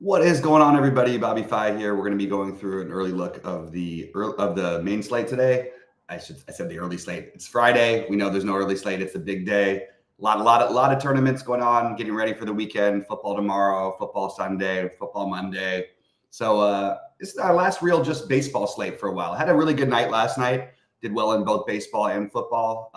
What is going on, everybody? BobbyFi here. We're going to be going through an early look of the main slate today. I said the early slate. It's Friday. We know there's no early slate. It's a big day. A lot of tournaments going on. Getting ready for the weekend. Football tomorrow. Football Sunday. Football Monday. So this is our last real just baseball slate for a while. I had a really good night last night. Did well in both baseball and football.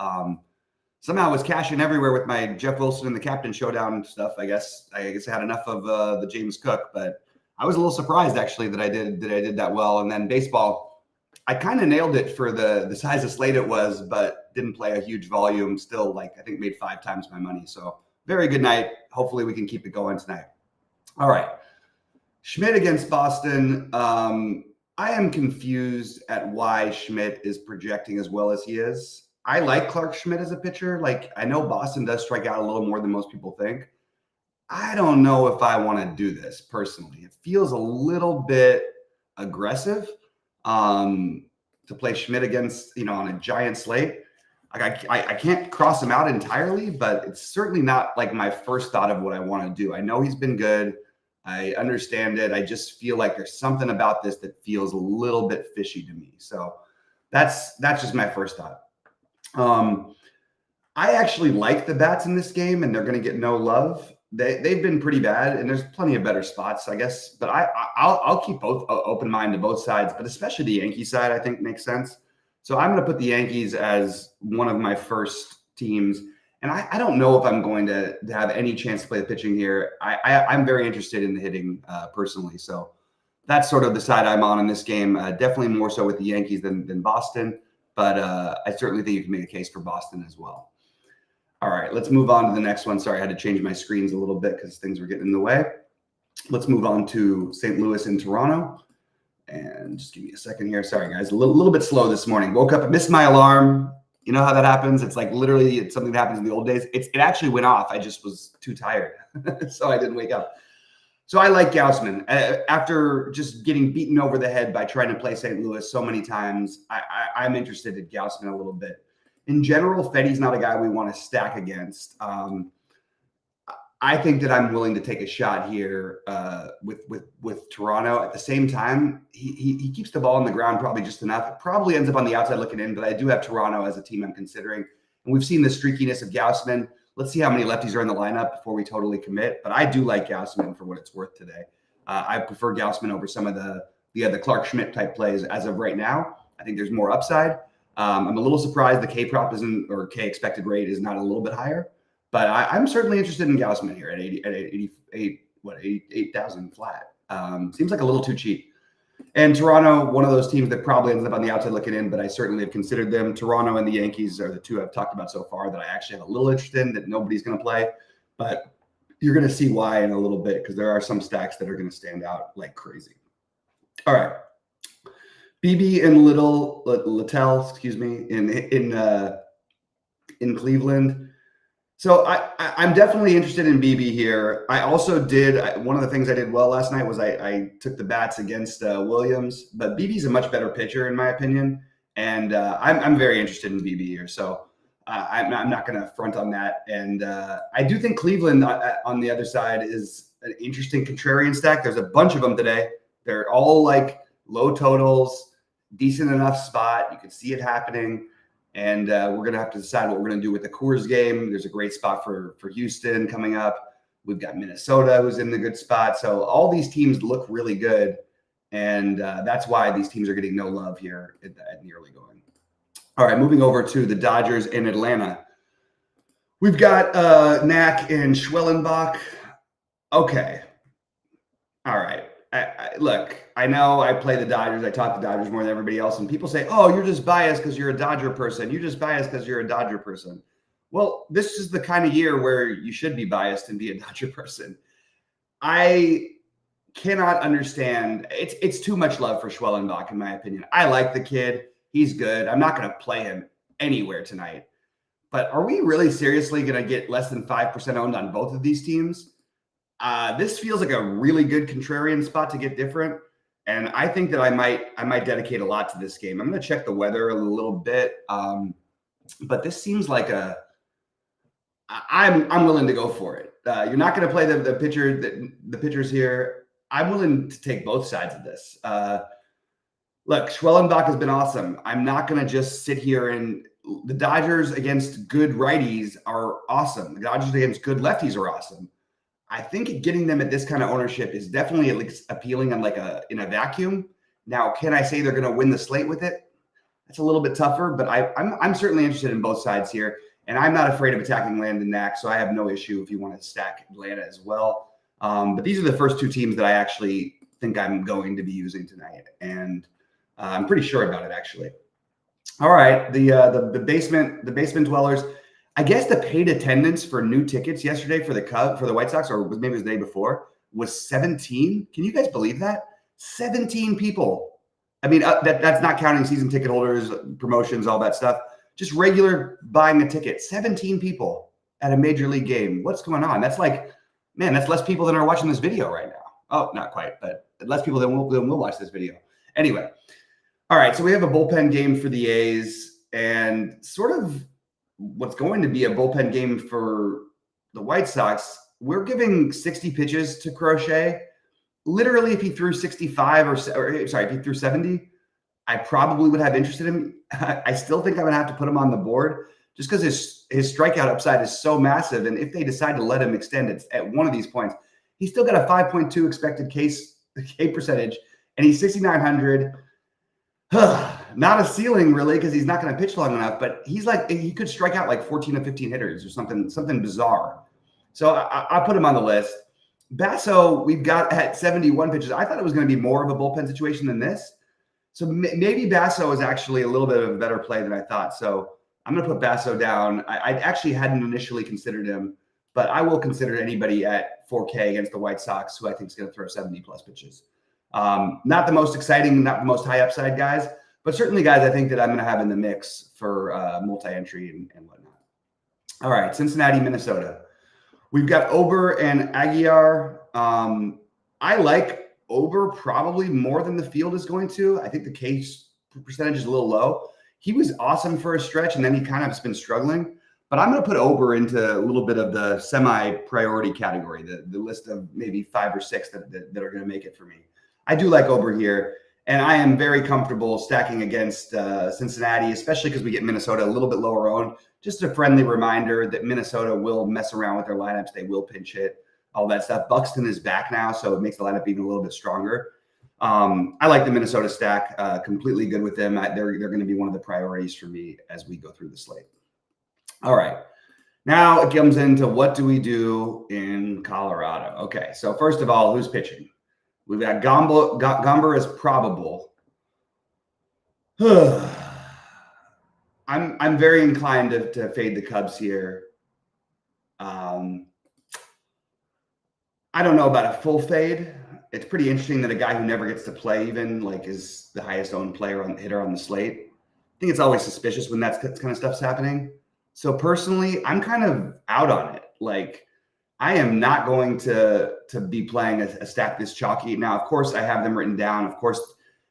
Somehow I was cashing everywhere with my Jeff Wilson and the Captain Showdown stuff. I guess I had enough of the James Cook, but I was a little surprised actually that I did that well. And then baseball, I kind of nailed it for the size of slate it was, but didn't play a huge volume. Still, I think made 5 times my money. So very good night. Hopefully we can keep it going tonight. All right, Schmidt against Boston. I am confused at why Schmidt is projecting as well as he is. I like Clark Schmidt as a pitcher. I know Boston does strike out a little more than most people think. I don't know if I want to do this personally. It feels a little bit aggressive to play Schmidt against, on a giant slate. I can't cross him out entirely, but it's certainly not my first thought of what I want to do. I know he's been good. I understand it. I just feel like there's something about this that feels a little bit fishy to me. So that's just my first thought. I actually like the bats in this game, and they're going to get no love. They've been pretty bad, and there's plenty of better spots, I guess. But I'll keep both open mind to both sides, but especially the Yankee side, I think makes sense. So I'm going to put the Yankees as one of my first teams, and I don't know if I'm going to have any chance to play the pitching here. I'm very interested in the hitting personally, so that's sort of the side I'm on in this game. Definitely more so with the Yankees than Boston. But I certainly think you can make a case for Boston as well. All right, let's move on to the next one. Sorry, I had to change my screens a little bit because things were getting in the way. Let's move on to St. Louis and Toronto. And just give me a second here. Sorry, guys. A little bit slow this morning. Woke up, missed my alarm. You know how that happens? It's literally it's something that happens in the old days. It actually went off. I just was too tired. So I didn't wake up. So I like Gausman. After just getting beaten over the head by trying to play St. Louis so many times, I'm interested in Gausman a little bit. In general, Fetty's not a guy we want to stack against. I think that I'm willing to take a shot here with Toronto. At the same time, he keeps the ball on the ground probably just enough. It probably ends up on the outside looking in, but I do have Toronto as a team I'm considering. And we've seen the streakiness of Gausman. Let's see how many lefties are in the lineup before we totally commit. But I do like Gausman for what it's worth today. I prefer Gausman over some of the Clark Schmidt type plays as of right now. I think there's more upside. I'm a little surprised the K prop isn't, or K expected rate is not a little bit higher. But I'm certainly interested in Gausman here at 88,000 flat. Seems like a little too cheap. And Toronto, one of those teams that probably ends up on the outside looking in, but I certainly have considered them. Toronto and the Yankees are the two I've talked about so far that I actually have a little interest in that nobody's going to play. But you're going to see why in a little bit because there are some stacks that are going to stand out like crazy. All right. BB and Littell, excuse me, in Cleveland. So I'm definitely interested in BB here. I also one of the things I did well last night was I took the bats against Williams, but BB's a much better pitcher in my opinion, and I'm very interested in BB here. So I'm not going to front on that. And I do think Cleveland on the other side is an interesting contrarian stack. There's a bunch of them today. They're all low totals, decent enough spot. You can see it happening. And we're going to have to decide what we're going to do with the Coors game. There's a great spot for Houston coming up. We've got Minnesota who's in the good spot. So all these teams look really good. And that's why these teams are getting no love here in the early going. All right, moving over to the Dodgers in Atlanta. We've got Knack and Schwellenbach. Okay. All right. Look, I know I play the Dodgers. I talk to Dodgers more than everybody else. And people say, oh, you're just biased because you're a Dodger person. You're just biased because you're a Dodger person. Well, this is the kind of year where you should be biased and be a Dodger person. I cannot understand. It's too much love for Schwellenbach, in my opinion. I like the kid. He's good. I'm not going to play him anywhere tonight. But are we really seriously going to get less than 5% owned on both of these teams? This feels like a really good contrarian spot to get different. And I think that I might dedicate a lot to this game. I'm going to check the weather a little bit. But this seems like I'm willing to go for it. You're not going to play the pitchers here. I'm willing to take both sides of this. Look, Schwellenbach has been awesome. I'm not going to just sit here and the Dodgers against good righties are awesome. The Dodgers against good lefties are awesome. I think getting them at this kind of ownership is definitely at least appealing on in a vacuum. Now, can I say they're going to win the slate with it? That's a little bit tougher, but I'm certainly interested in both sides here, and I'm not afraid of attacking Landon Knack, so I have no issue if you want to stack Atlanta as well. But these are the first two teams that I actually think I'm going to be using tonight, and I'm pretty sure about it actually. All right, the basement dwellers. I guess the paid attendance for new tickets yesterday for the White Sox, or maybe it was the day before, was 17. Can you guys believe that? 17 people. I mean, that's not counting season ticket holders, promotions, all that stuff. Just regular buying a ticket. 17 people at a major league game. What's going on? That's like, man, that's less people than are watching this video right now. Oh, not quite, but less people than will watch this video. Anyway, all right, so we have a bullpen game for the A's and sort of what's going to be a bullpen game for the White Sox. We're giving 60 pitches to Crochet. Literally, if he threw 65 if he threw 70, I probably would have interest in him. I still think I'm going to have to put him on the board just because his strikeout upside is so massive. And if they decide to let him extend it at one of these points, he's still got a 5.2 expected K percentage, and he's 6,900. Not a ceiling really because he's not going to pitch long enough, but he could strike out like 14 or 15 hitters or something bizarre. So I put him on the list. Basso, we've got at 71 pitches. I thought it was going to be more of a bullpen situation than this. So maybe Basso is actually a little bit of a better play than I thought. So I'm going to put Basso down. I actually hadn't initially considered him, but I will consider anybody at 4K against the White Sox who I think is going to throw 70-plus pitches. Not the most exciting, not the most high upside guys, but certainly guys I think that I'm going to have in the mix for multi-entry and whatnot. All right, Cincinnati, Minnesota. We've got Ober and Aguiar. I like Ober probably more than the field is going to. I think the K percentage is a little low. He was awesome for a stretch, and then he kind of has been struggling. But I'm going to put Ober into a little bit of the semi-priority category, the list of maybe 5 or 6 that are going to make it for me. I do like Ober here, and I am very comfortable stacking against Cincinnati, especially because we get Minnesota a little bit lower owned. Just a friendly reminder that Minnesota will mess around with their lineups. They will pinch hit, all that stuff. Buxton is back now, so it makes the lineup even a little bit stronger. I like the Minnesota stack. Completely good with them. They're going to be one of the priorities for me as we go through the slate. All right. Now it comes into what do we do in Colorado? Okay, so first of all, who's pitching? We've got Gomber as probable. I'm very inclined to fade the Cubs here. I don't know about a full fade. It's pretty interesting that a guy who never gets to play even is the highest owned hitter on the slate. I think it's always suspicious when that kind of stuff's happening. So personally, I'm kind of out on it. I am not going to be playing a stack this chalky. Now, of course, I have them written down. Of course,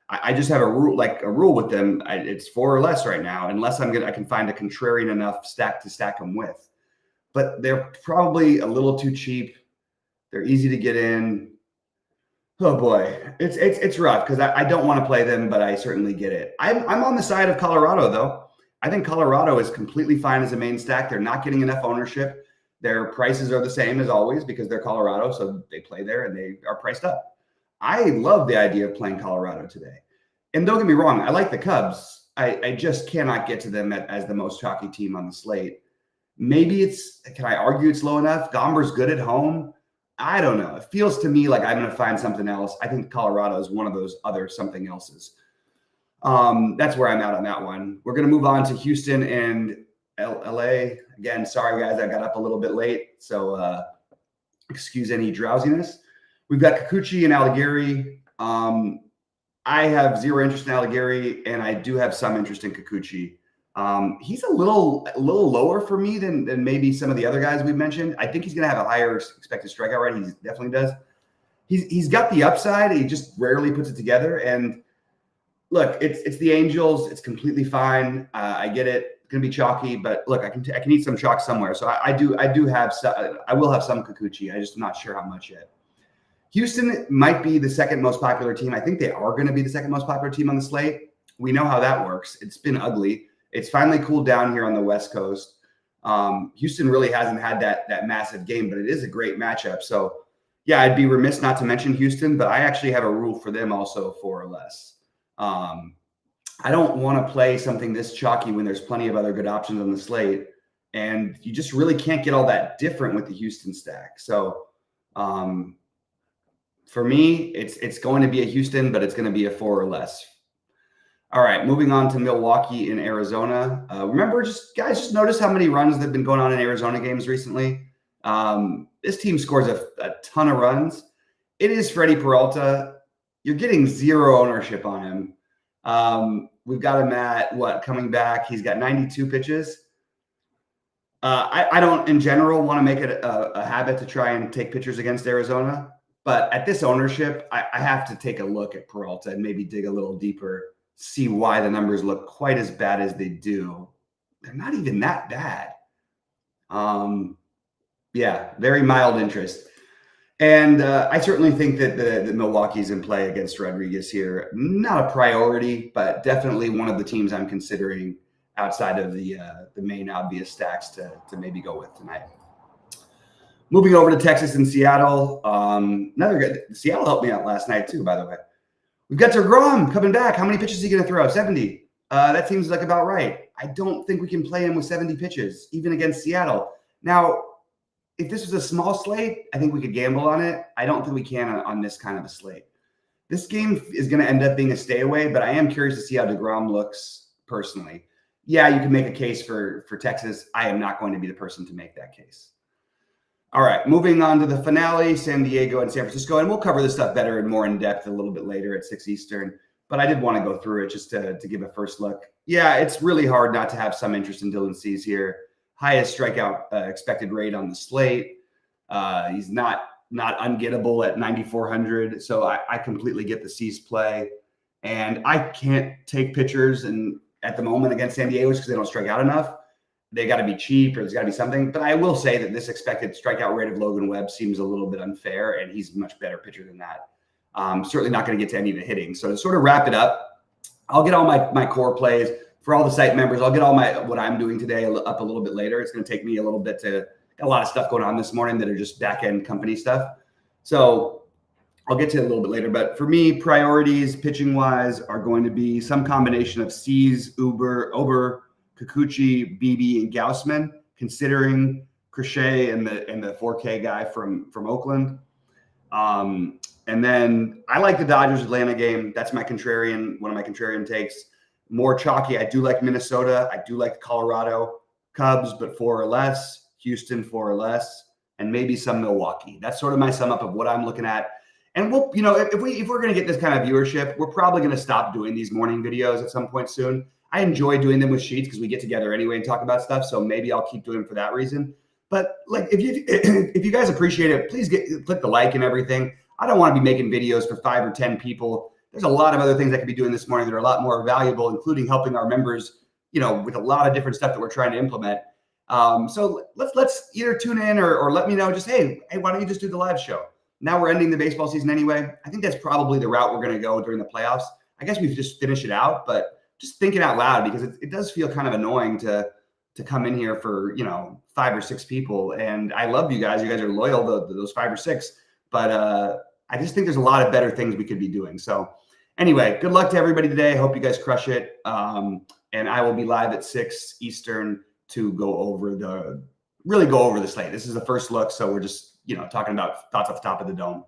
I just have a rule with them. It's 4 or less right now, unless I can find a contrarian enough stack to stack them with. But they're probably a little too cheap. They're easy to get in. Oh boy, it's rough because I don't want to play them, but I certainly get it. I'm on the side of Colorado though. I think Colorado is completely fine as a main stack. They're not getting enough ownership. Their prices are the same as always because they're Colorado, so they play there and they are priced up. I love the idea of playing Colorado today. And don't get me wrong, I like the Cubs. I just cannot get to them as the most chalky team on the slate. Maybe can I argue it's low enough? Gomber's good at home. I don't know. It feels to me like I'm going to find something else. I think Colorado is one of those other something else's. That's where I'm at on that one. We're going to move on to Houston and LA. Again, sorry guys, I got up a little bit late, so excuse any drowsiness. We've got Kikuchi and Algieri. I have zero interest in Algieri, and I do have some interest in Kikuchi. He's a little lower for me than maybe some of the other guys we've mentioned. I think he's going to have a higher expected strikeout rate. He definitely does. He's got the upside. He just rarely puts it together. And look, it's the Angels. It's completely fine. I get it. It's going to be chalky, but look, I can eat some chalk somewhere. So I will have some Kikuchi. I just am not sure how much yet. Houston might be the second most popular team. I think they are going to be the second most popular team on the slate. We know how that works. It's been ugly. It's finally cooled down here on the West Coast. Houston really hasn't had that massive game, but it is a great matchup. So, yeah, I'd be remiss not to mention Houston, but I actually have a rule for them also, 4 or less. I don't want to play something this chalky when there's plenty of other good options on the slate, and you just really can't get all that different with the Houston stack. So, for me, it's going to be a Houston, but it's going to be a 4 or less. All right, moving on to Milwaukee in Arizona. Remember, just notice how many runs that have been going on in Arizona games recently. This team scores a ton of runs. It is Freddie Peralta. You're getting 0 ownership on him. We've got him at coming back. He's got 92 pitches. I don't, in general, want to make it a habit to try and take pitchers against Arizona. But at this ownership, I have to take a look at Peralta and maybe dig a little deeper, see why the numbers look quite as bad as they do. They're not even that bad. Yeah, very mild interest. And I certainly think that the Milwaukee's in play against Rodriguez here. Not a priority, but definitely one of the teams I'm considering outside of the main obvious stacks to maybe go with tonight. Moving over to Texas and Seattle. Another good. Seattle helped me out last night too, by the way. We've got DeGrom coming back. How many pitches is he going to throw? 70. That seems like about right. I don't think we can play him with 70 pitches, even against Seattle. Now, if this was a small slate, I think we could gamble on it. I don't think we can on this kind of a slate. This game is going to end up being a stay away, but I am curious to see how DeGrom looks personally. Yeah, you can make a case for Texas. I am not going to be the person to make that case. All right, moving on to the finale, San Diego and San Francisco. And we'll cover this stuff better and more in depth a little bit later at 6 Eastern. But I did want to go through it just to give a first look. Yeah, it's really hard not to have some interest in Dylan Cease here. Highest strikeout expected rate on the slate. He's not ungettable at 9,400. So I completely get the Cease play. And I can't take pitchers at the moment against San Diego because they don't strike out enough. They got to be cheap or there's got to be something. But I will say that this expected strikeout rate of Logan Webb seems a little bit unfair, and he's a much better pitcher than that. Certainly not going to get to any of the hitting. So to sort of wrap it up, I'll get all my core plays for all the site members. I'll get all what I'm doing today up a little bit later. It's going to take me a little bit got a lot of stuff going on this morning that are just back-end company stuff. So I'll get to it a little bit later. But for me, priorities pitching-wise are going to be some combination of Cease, Ober, Kikuchi, Beebe, and Gaussman, considering Crochet and the 4K guy from Oakland. And then I like the Dodgers-Atlanta game. That's one of my contrarian takes. More chalky. I do like Minnesota. I do like Colorado. Cubs, but 4 or less. Houston, 4 or less. And maybe some Milwaukee. That's sort of my sum up of what I'm looking at. And we'll, if we're going to get this kind of viewership, we're probably going to stop doing these morning videos at some point soon. I enjoy doing them with Sheets because we get together anyway and talk about stuff. So maybe I'll keep doing them for that reason. But like, if you guys appreciate it, please click the like and everything. I don't want to be making videos for 5 or 10 people. There's a lot of other things I could be doing this morning that are a lot more valuable, including helping our members, with a lot of different stuff that we're trying to implement. So let's either tune in or let me know. Just hey, why don't you just do the live show? Now we're ending the baseball season anyway. I think that's probably the route we're going to go during the playoffs. I guess we've just finished it out, but just thinking out loud, because it does feel kind of annoying to come in here for 5 or 6 people. And I love you guys. You guys are loyal to those 5 or 6. But I just think there's a lot of better things we could be doing. So anyway, good luck to everybody today. Hope you guys crush it. And I will be live at 6 Eastern to go over the slate. This is the first look, so we're just talking about thoughts off the top of the dome.